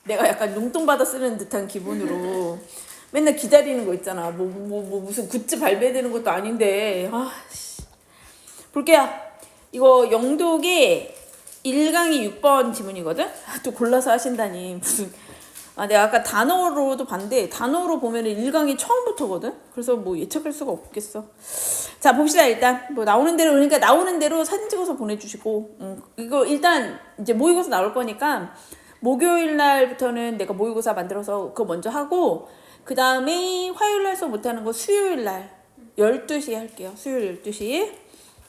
내가 약간 용돈받아 쓰는 듯한 기분으로 맨날 기다리는 거 있잖아. 뭐 무슨 굿즈 발매되는 것도 아닌데. 아, 씨. 볼게요. 이거 영독의 1강이 6번 지문이거든? 또 골라서 하신다니. 무슨. 내가 아까 단어로도 봤는데, 단어로 보면 1강이 처음부터거든? 그래서 뭐 예측할 수가 없겠어. 자, 봅시다, 일단. 뭐 나오는 대로, 그러니까 나오는 대로 사진 찍어서 보내주시고, 이거 일단 이제 모의고사 나올 거니까, 목요일 날부터는 내가 모의고사 만들어서 그거 먼저 하고, 그 다음에 화요일 날 수업 못하는 거 수요일 날 12시에 할게요. 수요일 12시.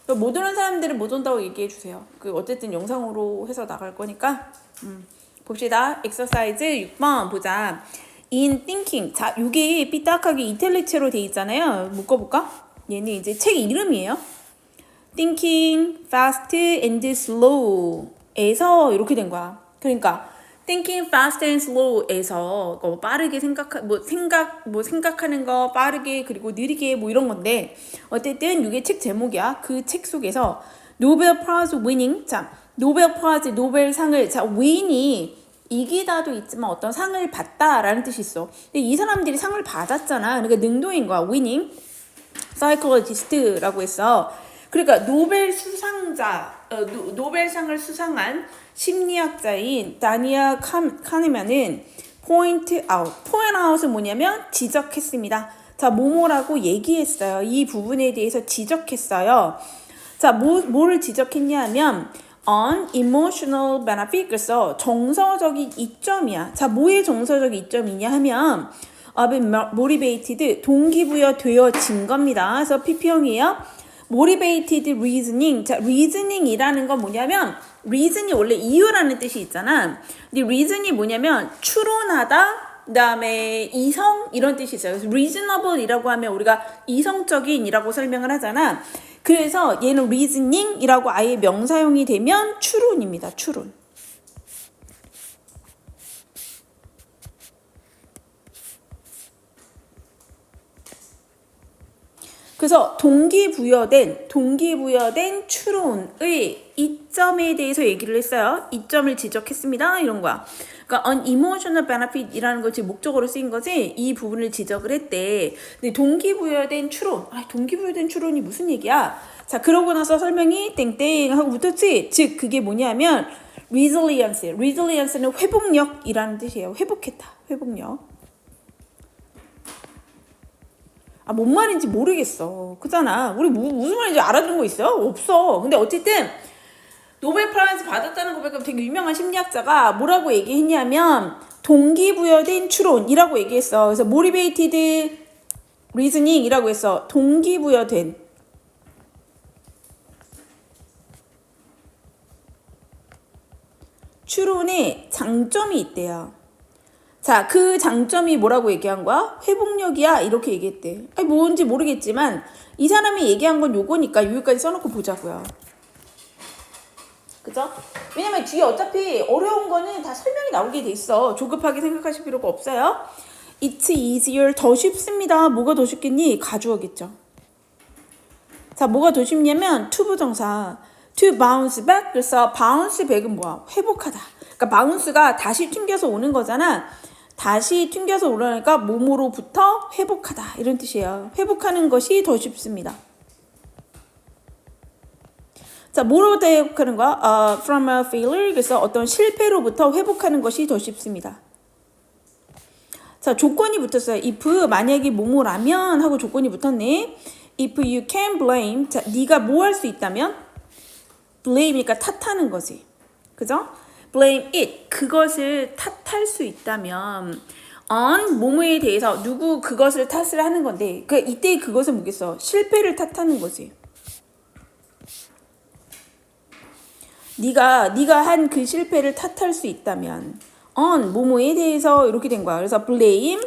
못 오는 사람들은 못 온다고 얘기해 주세요. 어쨌든 영상으로 해서 나갈 거니까. 봅시다. 엑서사이즈 6번 보자. In thinking. 자, 요게 삐딱하게 이탈리체로 돼 있잖아요. 묶어볼까? 얘는 이제 책 이름이에요. Thinking fast and slow 에서 이렇게 된 거야. 그러니까 Thinking fast and slow에서 빠르게 생각하는 거 빠르게 그리고 느리게 뭐 이런 건데 어쨌든 이게 책 제목이야. 그 책 속에서 노벨 프라이즈 위닝. 자, 노벨 프라이즈 노벨상을 자 win이 이기다도 있지만 어떤 상을 받다라는 뜻이 있어. 근데 이 사람들이 상을 받았잖아. 그러니까 능동인 거야. 위닝 사이콜로지스트라고 했어. 그러니까 노벨 수상자 노벨상을 수상한 심리학자인 다니엘 카네만은 포인트 아웃은 뭐냐면 지적했습니다. 자, 뭐뭐라고 얘기했어요. 이 부분에 대해서 지적했어요. 자, 뭐를 지적했냐 하면 on emotional benefit. 그래서 정서적인 이점이야. 자, 뭐의 정서적 이점이냐 하면 motivated, 동기부여 되어진 겁니다. 그래서 PP형이에요. motivated reasoning. 자, reasoning이라는 건 뭐냐면 reason이 원래 이유라는 뜻이 있잖아. 근데 reason이 뭐냐면 추론하다, 그 다음에 이성 이런 뜻이 있어요. 그래서 reasonable이라고 하면 우리가 이성적인이라고 설명을 하잖아. 그래서 얘는 reasoning이라고 아예 명사용이 되면 추론입니다. 추론. 그래서 동기부여된 추론의 이점에 대해서 얘기를 했어요. 이점을 지적했습니다. 이런 거야. 그러니까 on emotional benefit이라는 것이 목적어로 쓰인 거지. 이 부분을 지적을 했대. 근데 동기부여된 추론. 동기부여된 추론이 무슨 얘기야? 자, 그러고 나서 설명이 땡땡 하고 붙었지. 즉 그게 뭐냐면 resilience는 회복력이라는 뜻이에요. 회복했다. 회복력. 뭔 말인지 모르겠어. 그잖아. 우리 무슨 말인지 알아듣는 거 있어요? 없어. 근데 어쨌든 노벨 프라이즈 받았다는 거 보니까 되게 유명한 심리학자가 뭐라고 얘기했냐면 동기부여된 추론이라고 얘기했어. 그래서 motivated reasoning이라고 했어. 동기부여된 추론에 장점이 있대요. 자, 그 장점이 뭐라고 얘기한 거야? 회복력이야 이렇게 얘기했대. 뭔지 모르겠지만 이 사람이 얘기한 건 요거니까 여기까지 써놓고 보자고요. 그죠? 왜냐면 뒤에 어차피 어려운 거는 다 설명이 나오게 돼 있어. 조급하게 생각하실 필요가 없어요. It's easier. 더 쉽습니다. 뭐가 더 쉽겠니? 가주어겠죠. 자, 뭐가 더 쉽냐면 to 부정사. to bounce back. 그래서 bounce back은 뭐야? 회복하다. 그러니까 bounce가 다시 튕겨서 오는 거잖아. 다시 튕겨서 오르니까 몸으로부터 회복하다 이런 뜻이에요. 회복하는 것이 더 쉽습니다. 자, 뭐로부터 회복하는 거야? From a failure. 그래서 어떤 실패로부터 회복하는 것이 더 쉽습니다. 자, 조건이 붙었어요. if 만약에 뭐뭐라면 하고 조건이 붙었네. If you can blame. 자, 네가 뭐 할 수 있다면? blame이니까 탓하는 거지. 그죠? blame it. 그것을 탓할 수 있다면 on 뭐뭐에 대해서 누구 그것을 탓을 하는 건데 이때 그것은 뭐겠어? 실패를 탓하는 거지. 네가 한 그 실패를 탓할 수 있다면 on 뭐뭐에 대해서 이렇게 된 거야. 그래서 blame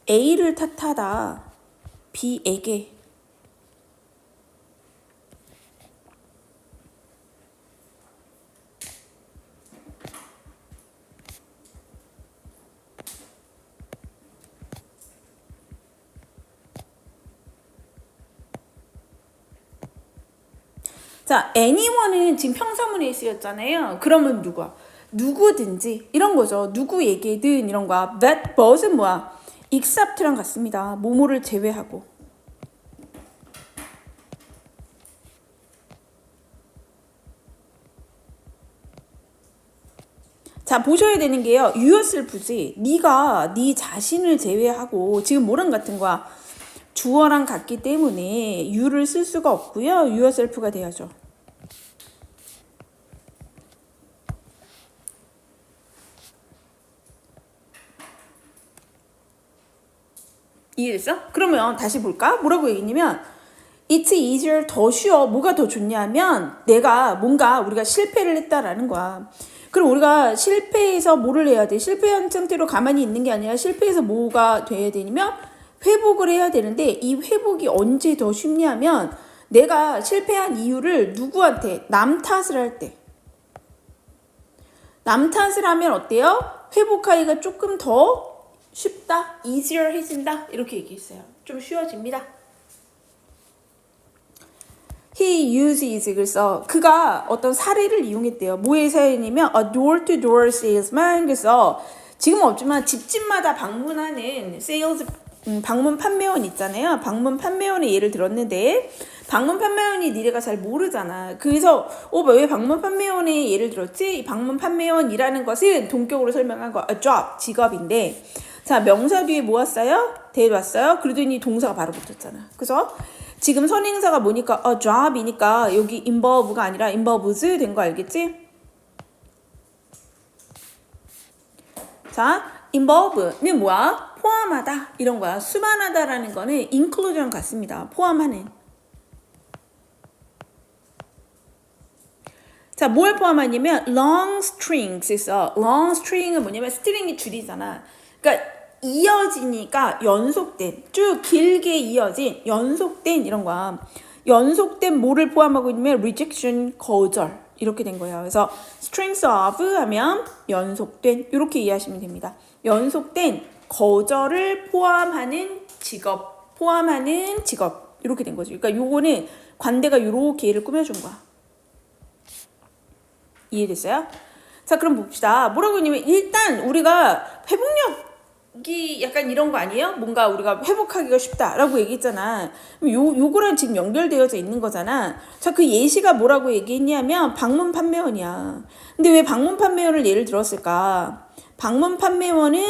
A를 탓하다 B에게. 자, anyone은 지금 평사문에 쓰였잖아요. 그러면 누가? 누구든지 이런 거죠. 누구에게든 이런 거야. that but은 뭐야? except랑 같습니다. 뭐뭐를 제외하고. 자, 보셔야 되는 게요. yourself지. 네가 네 자신을 제외하고 지금 뭐랑 같은 거야? 주어랑 같기 때문에 you를 쓸 수가 없고요. yourself가 돼야죠. 이해됐어? 그러면 다시 볼까? 뭐라고 얘기했냐면 It's easier, 더 쉬워. 뭐가 더 좋냐면 내가 뭔가 우리가 실패를 했다라는 거야. 그럼 우리가 실패해서 뭐를 해야 돼? 실패한 상태로 가만히 있는 게 아니라 실패해서 뭐가 돼야 되냐면 회복을 해야 되는데 이 회복이 언제 더 쉽냐면 내가 실패한 이유를 누구한테? 남 탓을 할 때. 남 탓을 하면 어때요? 회복하기가 조금 더 쉽다, easier 해진다 이렇게 얘기했어요. 좀 쉬워집니다. He uses 그래서 그가 어떤 사례를 이용했대요. 뭐의 사례냐면 a door-to-door salesman 그래서 지금 없지만 집집마다 방문하는 sales 방문 판매원 있잖아요. 방문 판매원의 예를 들었는데 방문 판매원이 니네가 잘 모르잖아. 그래서 왜 방문 판매원의 예를 들었지? 이 방문 판매원이라는 것은 동격으로 설명한 거 a job 직업인데 자 명사 뒤에 뭐 왔어요? 대입 왔어요? 그러더니 동사가 바로 붙었잖아. 그래서 지금 선행사가 뭐니까 a job이니까 여기 involve가 아니라 involves 된 거 알겠지? 자 involve는 뭐야? 포함하다 이런 거야. 수반하다라는 거는 include랑 같습니다. 포함하는. 자, 뭘 포함하냐면 long strings 있어. long string은 뭐냐면 string이 줄이잖아. 그러니까 이어지니까 연속된 쭉 길게 이어진 연속된 이런 거야. 연속된 뭐를 포함하고 있냐면 rejection 거절 이렇게 된 거예요. 그래서 strings of 하면 연속된 이렇게 이해하시면 됩니다. 연속된 거절을 포함하는 직업 이렇게 된 거죠. 그러니까 요거는 관대가 이렇게 얘를 꾸며준 거야. 이해됐어요? 자 그럼 봅시다. 뭐라고 했냐면 일단 우리가 회복력이 약간 이런 거 아니에요? 뭔가 우리가 회복하기가 쉽다라고 얘기했잖아. 요거랑 지금 연결되어져 있는 거잖아. 자 그 예시가 뭐라고 얘기했냐면 방문 판매원이야. 근데 왜 방문 판매원을 예를 들었을까? 방문 판매원은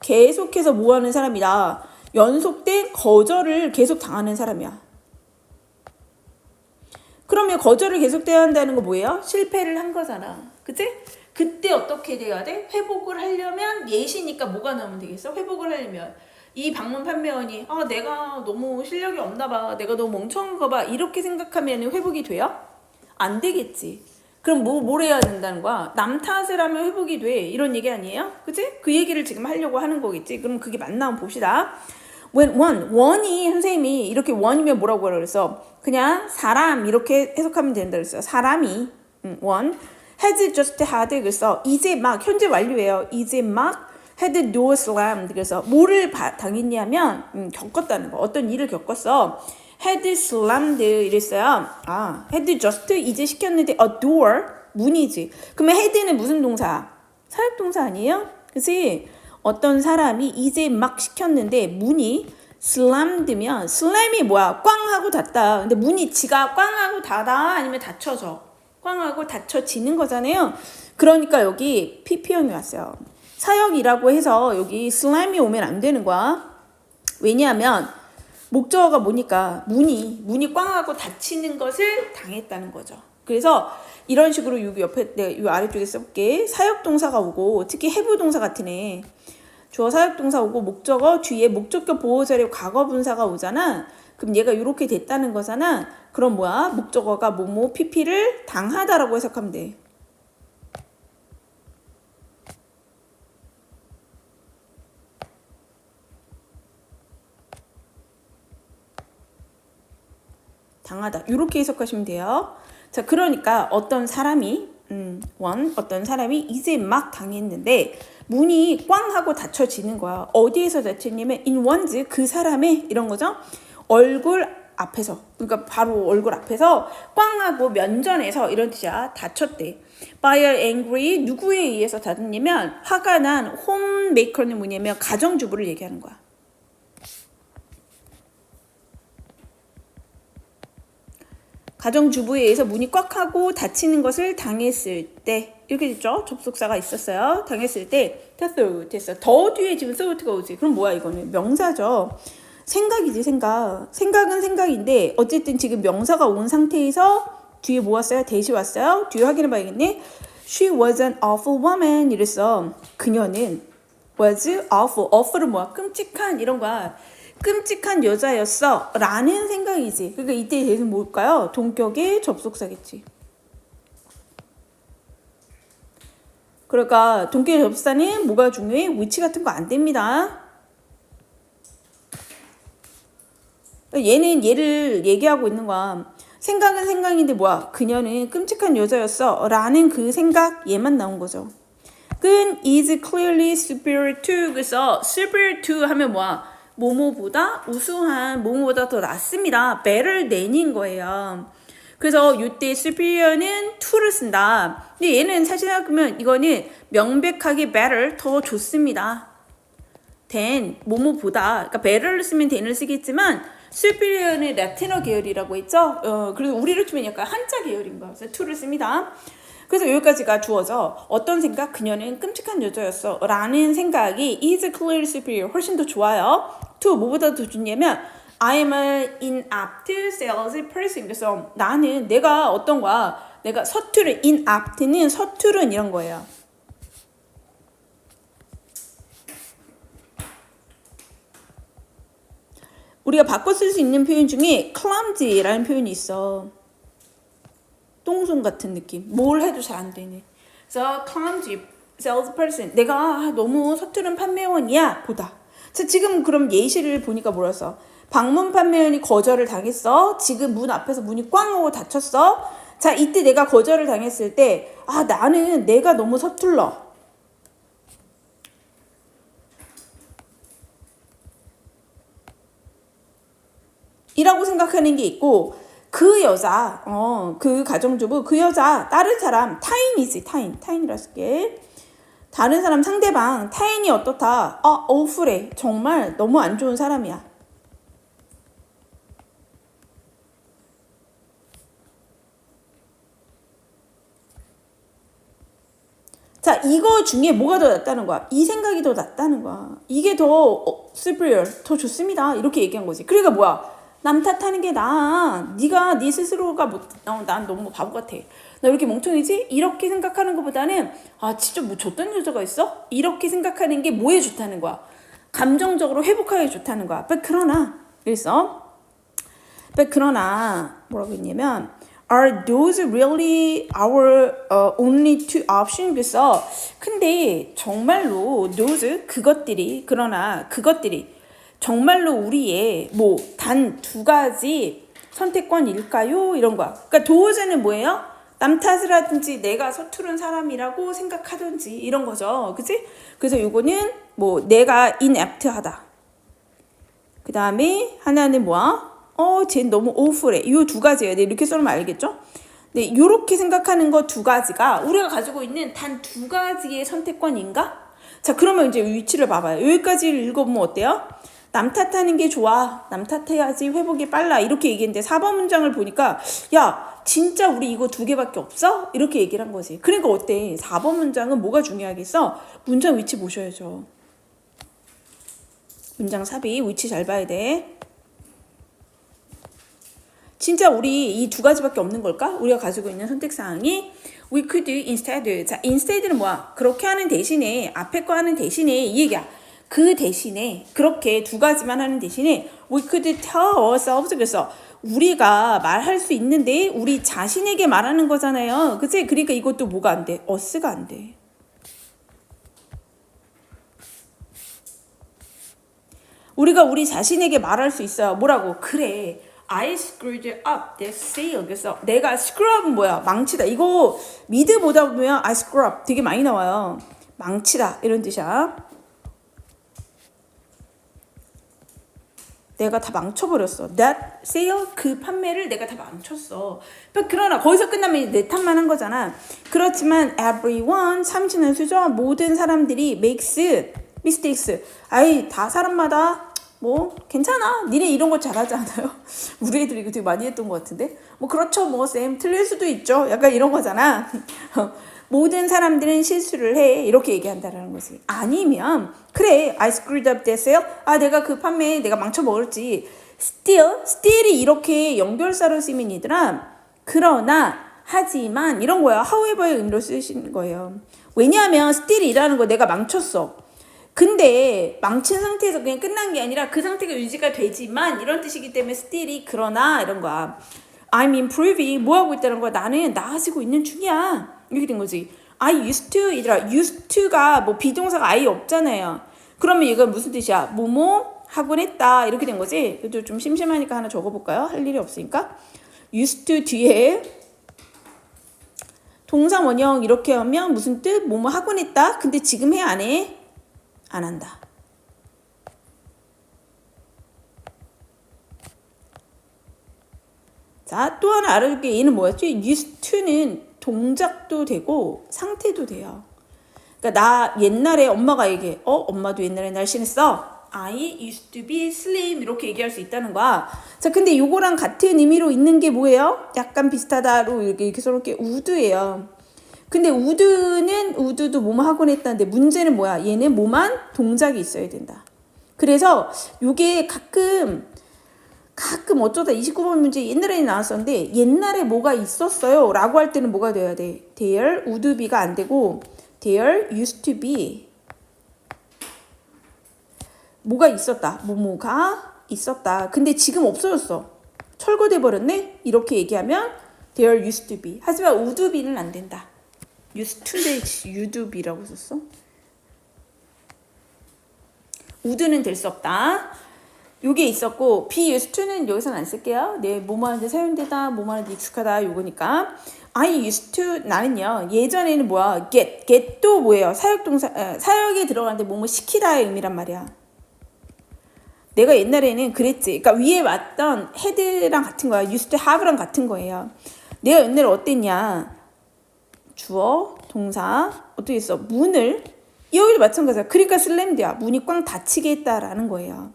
계속해서 뭐 하는 사람이다. 연속된 거절을 계속 당하는 사람이야. 그러면 거절을 계속돼야 한다는 거 뭐예요? 실패를 한 거잖아. 그치? 그때 어떻게 돼야 돼? 회복을 하려면 예시니까 뭐가 나오면 되겠어? 회복을 하려면 이 방문 판매원이 내가 너무 실력이 없나 봐. 내가 너무 멍청한가 봐. 이렇게 생각하면 회복이 돼요? 안 되겠지. 그럼 뭘 해야 된다는 거야? 남 탓을 하면 회복이 돼. 이런 얘기 아니에요? 그치? 그 얘기를 지금 하려고 하는 거겠지. 그럼 그게 맞나 한번 봅시다. when 원이 선생님이 이렇게 원이면 뭐라고 그랬어? 그냥 사람 이렇게 해석하면 된다 그랬어요. 사람이 one has just had 그래서 이제 막 현재 완료예요. 이제 막 had door slammed 그래서 뭐를 당했냐면 겪었다는 거. 어떤 일을 겪었어. had slammed 이랬어요. had just 이제 시켰는데 a door 문이지. 그러면 had는 무슨 동사? 사역동사 아니에요? 그치? 어떤 사람이 이제 막 시켰는데 문이 slammed,면 slam이 뭐야? 꽝 하고 닫다. 근데 문이 지가 꽝 하고 닫아? 아니면 닫혀져? 꽝 하고 닫혀지는 거잖아요. 그러니까 여기 PP형이 왔어요. 사역이라고 해서 여기 slam이 오면 안 되는 거야. 왜냐하면 목적어가 뭐니까 문이 꽝 하고 닫히는 것을 당했다는 거죠. 그래서 이런 식으로 여기 옆에 이 아래쪽에 써볼게. 사역동사가 오고 특히 해부동사 같은 애 주어 사역동사 오고 목적어 뒤에 목적격 보호자료 과거분사가 오잖아. 그럼 얘가 이렇게 됐다는 거잖아. 그럼 뭐야? 목적어가 뭐뭐 PP를 당하다라고 해석하면 돼. 당하다. 이렇게 해석하시면 돼요. 자, 그러니까 어떤 사람이 어떤 사람이 이제 막 당했는데 문이 꽝 하고 닫혀지는 거야. 어디에서 닫혔냐면 in one's 그 사람의 이런 거죠. 얼굴 앞에서, 그러니까 바로 얼굴 앞에서 꽝 하고 면전에서 이런 뜻이야. 다쳤대. by an angry, 누구에 의해서 다쳤냐면 화가 난 홈메이커는 뭐냐면 가정주부를 얘기하는 거야. 가정주부에 의해서 문이 꽉 하고 닫히는 것을 당했을 때, 이렇게 됐죠? 접속사가 있었어요. 당했을 때 됐어. 더 뒤에 지금 thought가 오지. 그럼 뭐야 이거는? 명사죠. 생각이지, 생각. 생각은 생각인데 어쨌든 지금 명사가 온 상태에서 뒤에 뭐 왔어요? 대시 왔어요? 뒤에 확인해 봐야겠네. She was an awful woman 이랬어. 그녀는 was awful. awful은 뭐야? 끔찍한 이런 거야. 끔찍한 여자였어 라는 생각이지. 그러니까 이때 대신 뭘까요? 동격의 접속사겠지. 그러니까 동격의 접속사는 뭐가 중요해? 위치 같은 거 안 됩니다. 얘는 얘를 얘기하고 있는 거야. 생각은 생각인데 뭐야? 그녀는 끔찍한 여자였어 라는 그 생각 얘만 나온 거죠. 끈 is clearly superior to. 그래서 superior to 하면 뭐야? 뭐뭐보다 우수한, 뭐뭐보다 더 낫습니다. better than인 거예요. 그래서 이때 superior는 to를 쓴다. 근데 얘는 사실 생각하면 이거는 명백하게 better, 더 좋습니다. than, 뭐뭐보다. 그러니까 better를 쓰면 than을 쓰겠지만 superior는 라틴어 계열이라고 했죠. 그래서 우리로 치면 약간 한자 계열인 거예요. 그래서 to를 씁니다. 그래서 여기까지가 주어져. 어떤 생각? 그녀는 끔찍한 여자였어 라는 생각이 is clearly superior, 훨씬 더 좋아요. to, 뭐보다 더 좋냐면 I am an inept salesperson. 그래서 나는 내가 어떤 거야? 내가 서투른, inapt는 서투른 이런 거예요. 우리가 바꿔 쓸 수 있는 표현 중에 clumsy라는 표현이 있어. 똥손 같은 느낌. 뭘 해도 잘 안 되네. 그래서 clumsy salesperson. 내가 너무 서투른 판매원이야 보다. 자, 지금 그럼 예시를 보니까 뭐랬어? 방문 판매원이 거절을 당했어. 지금 문 앞에서 문이 꽝 하고 닫혔어. 자, 이때 내가 거절을 당했을 때 나는 내가 너무 서툴러. 이라고 생각하는 게 있고, 그 여자, 그 가정주부, 그 여자, 다른 사람, 타인이지, 타인이라 쓸게. 다른 사람, 상대방, 타인이 어떻다? awful해. 정말 너무 안 좋은 사람이야. 자, 이거 중에 뭐가 더 낫다는 거야? 이 생각이 더 낫다는 거야. 이게 더 superior, 더 좋습니다. 이렇게 얘기한 거지. 그러니까 뭐야? 남 탓하는 게 나아. 네가 네 스스로가 난 너무 바보 같아. 나 이렇게 멍청이지? 이렇게 생각하는 것보다는 진짜 뭐 저딴 여자가 있어? 이렇게 생각하는 게 뭐에 좋다는 거야? 감정적으로 회복하기 좋다는 거야. 그러나 뭐라고 했냐면 Are those really our only two options? 그래서 근데 정말로 those 그것들이 정말로 우리의 뭐 단 두 가지 선택권일까요? 이런 거야. 그러니까 does는 뭐예요? 남 탓을 하든지 내가 서투른 사람이라고 생각하든지 이런 거죠. 그치? 그래서 요거는 뭐 내가 inapt하다. 그 다음에 하나는 뭐야? 쟤는 너무 awful해. 이 두 가지예요. 이렇게 써놓으면 알겠죠? 네, 이렇게 생각하는 거 두 가지가 우리가 가지고 있는 단 두 가지의 선택권인가? 자, 그러면 이제 위치를 봐봐요. 여기까지 읽어보면 어때요? 남 탓하는 게 좋아. 남 탓해야지 회복이 빨라. 이렇게 얘기했는데 4번 문장을 보니까 야, 진짜 우리 이거 두 개밖에 없어? 이렇게 얘기를 한 거지. 그러니까 어때? 4번 문장은 뭐가 중요하겠어? 문장 위치 보셔야죠. 문장 삽입 위치 잘 봐야 돼. 진짜 우리 이 두 가지밖에 없는 걸까? 우리가 가지고 있는 선택사항이 we could instead. 자, instead는 뭐야? 그렇게 하는 대신에 앞에 거 하는 대신에 이 얘기야. 그 대신에 그렇게 두 가지만 하는 대신에 we could tell ourselves. 그래서 우리가 말할 수 있는데 우리 자신에게 말하는 거잖아요. 그치? 그러니까 이것도 뭐가 안 돼? us가 안 돼. 우리가 우리 자신에게 말할 수 있어요. 뭐라고? 그래. I screwed up that sale. 그래서 내가 screw up은 뭐야? 망치다. 이거 미드 보다 보면 I screw up 되게 많이 나와요. 망치다 이런 뜻이야. 내가 다 망쳐버렸어. That sale, 그 판매를 내가 다 망쳤어. 그러나 거기서 끝나면 내 탓만 한 거잖아. 그렇지만 everyone, 삼진원수죠. 모든 사람들이 makes mistakes. 아이, 다 사람마다 뭐 괜찮아. 니네 이런 거 잘하지 않아요? 우리 애들 이거 되게 많이 했던 것 같은데. 뭐 그렇죠. 뭐 쌤 틀릴 수도 있죠. 약간 이런 거잖아. 모든 사람들은 실수를 해. 이렇게 얘기한다라는 거지. 아니면 그래, I screwed up that sale. 아, 내가 그 판매 내가 망쳐먹었지. still이 이렇게 연결사로 쓰이면 얘들아. 그러나, 하지만 이런 거야. however의 의미로 쓰시는 거예요. 왜냐하면 still이라는 거 내가 망쳤어. 근데 망친 상태에서 그냥 끝난 게 아니라 그 상태가 유지가 되지만 이런 뜻이기 때문에 still이 그러나 이런 거야. I'm improving. 뭐 하고 있다는 거야? 나는 나아지고 있는 중이야. 이렇게 된 거지. I used to, 얘들아. used to가 뭐 비동사가 아예 없잖아요. 그러면 이건 무슨 뜻이야? 뭐뭐 하곤 했다. 이렇게 된 거지. 그래도 좀 심심하니까 하나 적어볼까요? 할 일이 없으니까. used to 뒤에 동사 원형 이렇게 하면 무슨 뜻? 뭐뭐 하곤 했다. 근데 지금 해? 안 해? 안 한다. 자, 또 하나 알아줄게. 얘는 뭐였지? used to는 동작도 되고 상태도 돼요. 그러니까 나 옛날에 엄마가 얘기해. 엄마도 옛날에 날씬했어. I used to be slim. 이렇게 얘기할 수 있다는 거야. 자, 근데 요거랑 같은 의미로 있는 게 뭐예요? 약간 비슷하다로 이렇게 서로 이렇게 would예요. 근데 would도 뭐뭐 하곤 했다는데 문제는 뭐야? 얘는 뭐만 동작이 있어야 된다. 그래서 요게 가끔 어쩌다 29번 문제 옛날에 나왔었는데 옛날에 뭐가 있었어요 라고 할 때는 뭐가 돼야 돼? There would be가 안 되고 There used to be 뭐가 있었다. 뭐가 있었다. 근데 지금 없어졌어. 철거돼 버렸네? 이렇게 얘기하면 There used to be. 하지만 would be는 안 된다. used to인데 would be라고 썼어? would는 될 수 없다. 요게 있었고 be used to는 여기서는 안 쓸게요. 네, 뭐뭐 하는데 사용되다, 뭐뭐 하는데 익숙하다 요거니까. I used to 나는요. 예전에는 뭐야? get도 뭐예요? 사역동사 사역에 들어가는데 뭐뭐 시키다의 의미란 말이야. 내가 옛날에는 그랬지. 그러니까 위에 왔던 had랑 같은 거야. used to have랑 같은 거예요. 내가 옛날에 어땠냐? 주어, 동사 어떻게 했어? 문을 여기도 마찬가지야. 그러니까 슬램드야. 문이 꽝 닫히게 했다라는 거예요.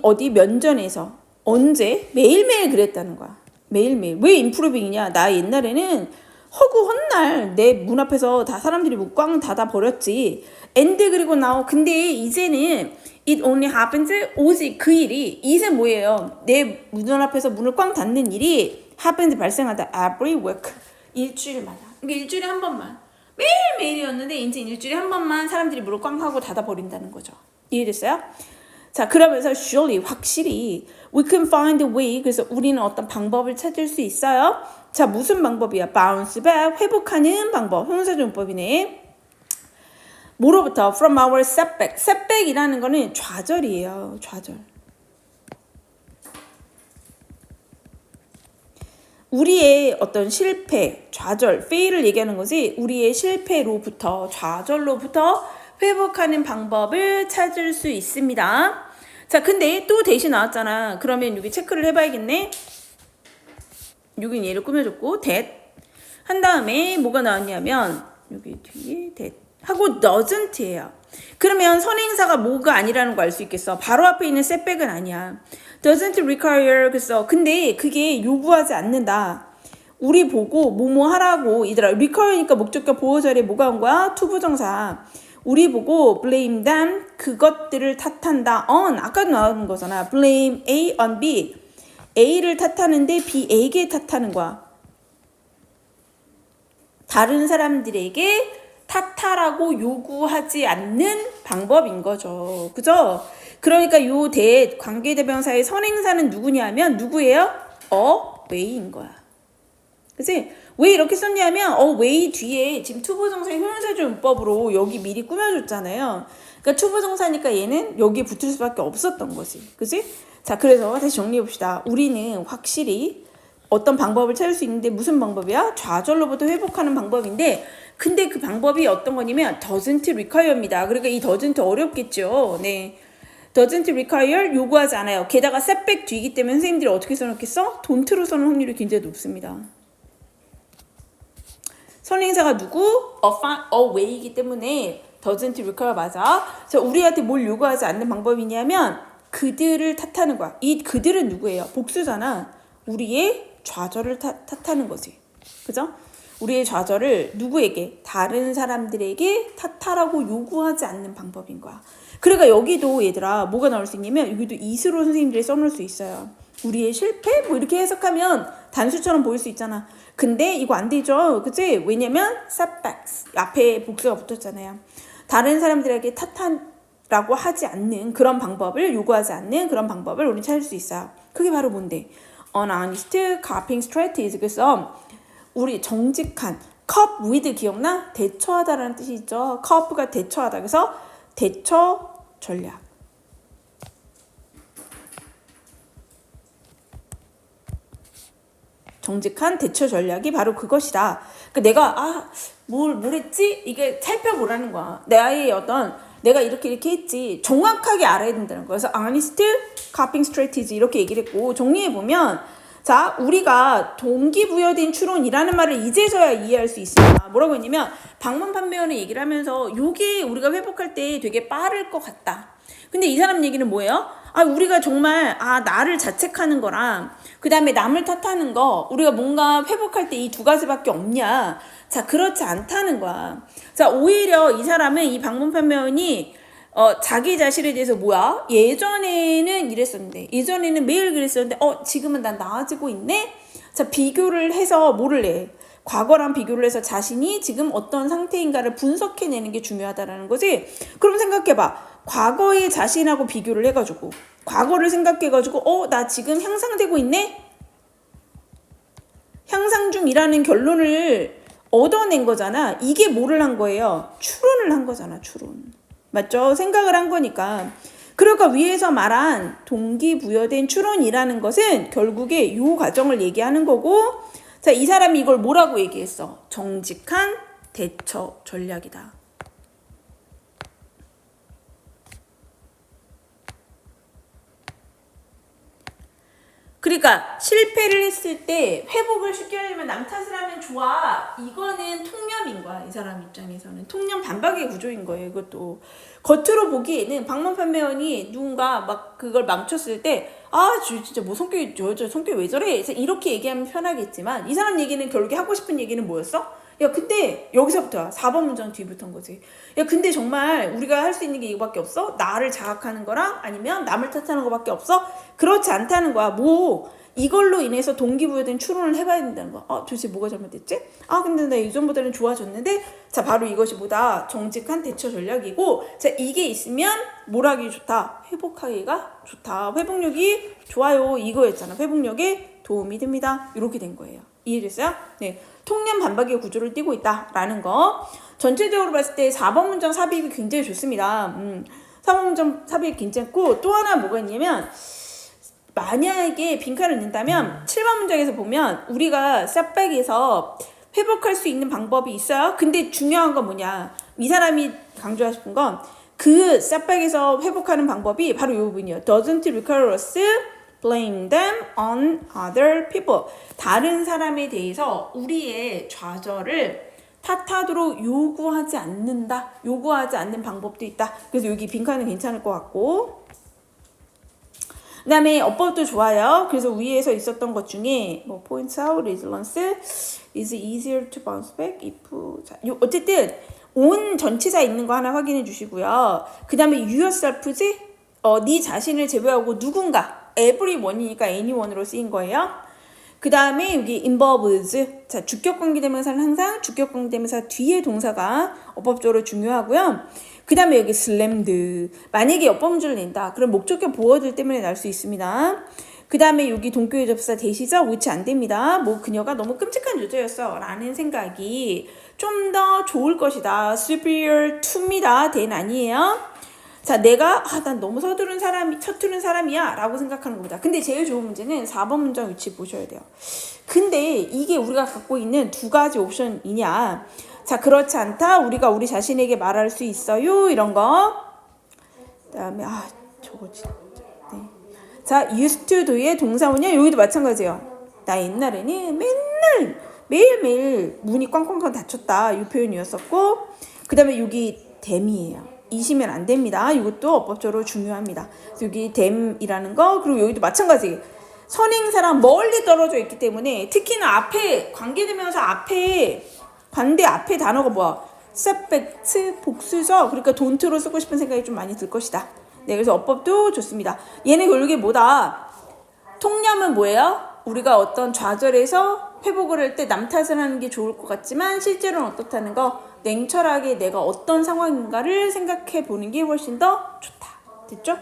어디 면전에서 언제 매일매일 그랬다는 거야. 매일매일. 왜 임프루빙이냐? 나 옛날에는 허구 헛날 내 문 앞에서 다 사람들이 문 꽝 닫아 버렸지. and 그리고 now 근데 이제는 it only happens 오직 그 일이 이제 뭐예요? 내 문 앞에서 문을 꽝 닫는 일이 happens 발생한다. every week 일주일마다. 그러니까 일주일에 한 번만. 매일매일이었는데 이제 일주일에 한 번만 사람들이 문을 꽝 하고 닫아 버린다는 거죠. 이해됐어요? 자, 그러면서 surely 확실히 we can find a way. 그래서 우리는 어떤 방법을 찾을 수 있어요. 자, 무슨 방법이야? bounce back 회복하는 방법. 형용사용법이네. 뭐로부터? from our setback. setback이라는 거는 좌절이에요. 좌절. 우리의 어떤 실패, 좌절, fail을 얘기하는 거지. 우리의 실패로부터, 좌절로부터 회복하는 방법을 찾을 수 있습니다. 자, 근데 또 대신 나왔잖아. 그러면 여기 체크를 해봐야겠네. 여긴 얘를 꾸며줬고 that 한 다음에 뭐가 나왔냐면 여기 뒤에 that 하고 doesn't예요. 그러면 선행사가 뭐가 아니라는 거 알 수 있겠어. 바로 앞에 있는 setback은 아니야. doesn't require. 그래서 근데 그게 요구하지 않는다. 우리 보고 뭐뭐 하라고. 얘들아, require니까 목적격 보호 자리에 뭐가 온 거야? 투부정사. 우리 보고 blame them 그것들을 탓한다 on 아까도 나온 거잖아. blame A on B A를 탓하는데 B에게 탓하는 거야. 다른 사람들에게 탓하라고 요구하지 않는 방법인 거죠. 그죠? 그러니까 요 관계대명사의 선행사는 누구냐면 누구예요? way인 거야. 그치? 왜 이렇게 썼냐면 way 뒤에 지금 투부정사의 형용사절 문법으로 여기 미리 꾸며줬잖아요. 그러니까 투부정사니까 얘는 여기에 붙을 수밖에 없었던 거지. 그치? 자, 그래서 다시 정리해봅시다. 우리는 확실히 어떤 방법을 찾을 수 있는데 무슨 방법이야? 좌절로부터 회복하는 방법인데 근데 그 방법이 어떤 거냐면 doesn't require입니다. 그러니까 이 doesn't 어렵겠죠. 네. doesn't require 요구하지 않아요. 게다가 setback 뒤이기 때문에 선생님들이 어떻게 써놓겠어? don't로 써놓은 확률이 굉장히 높습니다. 선행사가 누구? away이기 때문에 doesn't require 맞아. 자, 우리한테 뭘 요구하지 않는 방법이냐면 그들을 탓하는 거야. 이 그들은 누구예요? 복수잖아. 우리의 좌절을 탓하는 거지. 그죠? 우리의 좌절을 누구에게? 다른 사람들에게 탓하라고 요구하지 않는 방법인 거야. 그러니까 여기도 얘들아 뭐가 나올 수 있냐면 여기도 이스로 선생님들이 써놓을 수 있어요. 우리의 실패? 뭐 이렇게 해석하면 단수처럼 보일 수 있잖아. 근데 이거 안 되죠. 그치? 왜냐면 setbacks 앞에 복수가 붙었잖아요. 다른 사람들에게 탓하라고 하지 않는 그런 방법을 요구하지 않는 그런 방법을 우리는 찾을 수 있어요. 그게 바로 뭔데? honest coping strategies. 그래서 우리 정직한 cope with 기억나? 대처하다라는 뜻이 있죠. cope가 대처하다. 그래서 대처 전략. 정직한 대처 전략이 바로 그것이다. 그러니까 내가 뭘 했지? 이게 살펴보라는 거야. 나의 내가 이렇게 했지. 정확하게 알아야 된다는 거야. 그래서 honest coping strategy 이렇게 얘기를 했고 정리해 보면 자, 우리가 동기부여된 추론이라는 말을 이제서야 이해할 수 있습니다. 뭐라고 했냐면 방문 판매원의 얘기를 하면서 요게 우리가 회복할 때 되게 빠를 것 같다. 근데 이 사람 얘기는 뭐예요? 우리가 정말 나를 자책하는 거랑 그 다음에 남을 탓하는 거 우리가 뭔가 회복할 때 이 두 가지밖에 없냐. 자, 그렇지 않다는 거야. 자, 오히려 이 사람은 이 방문 판매원이 자기 자신에 대해서 뭐야? 예전에는 이랬었는데 예전에는 매일 그랬었는데 지금은 난 나아지고 있네? 자, 비교를 해서 뭐를 해? 과거랑 비교를 해서 자신이 지금 어떤 상태인가를 분석해내는 게 중요하다라는 거지. 그럼 생각해봐. 과거의 자신하고 비교를 해가지고 과거를 생각해가지고 나 지금 향상되고 있네? 향상 중이라는 결론을 얻어낸 거잖아. 이게 뭐를 한 거예요? 추론을 한 거잖아. 추론. 맞죠? 생각을 한 거니까. 그러니까 위에서 말한 동기부여된 추론이라는 것은 결국에 요 과정을 얘기하는 거고 자, 이 사람이 이걸 뭐라고 얘기했어? 정직한 대처 전략이다. 그러니까 실패를 했을 때 회복을 쉽게 하려면 남 탓을 하면 좋아. 이거는 통념인 거야. 이 사람 입장에서는. 통념 반박의 구조인 거예요. 이것도. 겉으로 보기에는 방문 판매원이 누군가 막 그걸 망쳤을 때 진짜 뭐 성격이 성격이 왜 저래? 이렇게 얘기하면 편하겠지만 이 사람 얘기는 결국에 하고 싶은 얘기는 뭐였어? 야, 근데 여기서부터야. 4번 문장 뒤부터인 거지. 야, 근데 정말 우리가 할 수 있는 게 이거밖에 없어? 나를 자학하는 거랑 아니면 남을 탓하는 거밖에 없어? 그렇지 않다는 거야. 이걸로 인해서 동기부여된 추론을 해봐야 된다는 거야. 도대체 뭐가 잘못됐지? 근데 나 예전보다는 좋아졌는데 자, 바로 이것이 뭐다? 정직한 대처 전략이고 자, 이게 있으면 뭘 하기 좋다? 회복하기가 좋다. 회복력이 좋아요. 이거였잖아. 회복력에 도움이 됩니다. 이렇게 된 거예요. 이해됐어요? 네. 통념 반박의 구조를 띠고 있다라는 거. 전체적으로 봤을 때 4번 문장 삽입이 굉장히 좋습니다. 4번 문장 삽입이 괜찮고 또 하나 뭐가 있냐면 만약에 빈칸을 넣는다면 7번 문장에서 보면 우리가 setback에서 회복할 수 있는 방법이 있어요. 근데 중요한 건 뭐냐? 이 사람이 강조하고 싶은 건 그 setback에서 회복하는 방법이 바로 이 부분이에요. Doesn't require us blame them on other people. 다른 사람에 대해서 우리의 좌절을 탓하도록 요구하지 않는다. 요구하지 않는 방법도 있다. 그래서 여기 빈칸은 괜찮을 것 같고 그 다음에 어법도 좋아요. 그래서 위에서 있었던 것 중에 points out resilience is easier to bounce back if 어쨌든 on 전치사 있는 거 하나 확인해 주시고요. 그 다음에 you yourself지? 네 자신을 제외하고 누군가 everyone이니까 anyone으로 쓰인 거예요. 그 다음에 여기 involves 자, 주격관계대명사는 항상 주격관계대명사 뒤에 동사가 어법적으로 중요하고요. 그 다음에 여기 slammed 만약에 어법문제를 낸다. 그럼 목적격 보어들 때문에 날 수 있습니다. 그 다음에 여기 동격의 접사 대시죠? which 안 됩니다. 그녀가 너무 끔찍한 여자였어 라는 생각이 좀 더 좋을 것이다. superior to입니다. 대는 아니에요. 자, 내가 난 너무 서투른 사람이야 라고 생각하는 겁니다. 근데 제일 좋은 문제는 4번 문장 위치 보셔야 돼요. 근데 이게 우리가 갖고 있는 두 가지 옵션이냐. 자, 그렇지 않다. 우리가 우리 자신에게 말할 수 있어요. 이런 거. 그 다음에 저거지. 네. 자, used to do의 동사원형 여기도 마찬가지예요. 나 옛날에는 매일매일 문이 꽝꽝꽝 닫혔다 이 표현이었었고, 그 다음에 여기 them이에요. 이시면 안 됩니다. 이것도 어법적으로 중요합니다. 여기 them이라는 거, 그리고 여기도 마찬가지. 선행사랑 멀리 떨어져 있기 때문에 특히나 앞에 관계대명사 앞에 관대 앞에 단어가 뭐야? subject 복수죠. 그러니까 don't로 쓰고 싶은 생각이 좀 많이 들 것이다. 네, 그래서 어법도 좋습니다. 얘네 결국에 뭐다? 통념은 뭐예요? 우리가 어떤 좌절에서 회복을 할 때 남 탓을 하는 게 좋을 것 같지만 실제로는 어떻다는 거, 냉철하게 내가 어떤 상황인가를 생각해 보는 게 훨씬 더 좋다. 됐죠?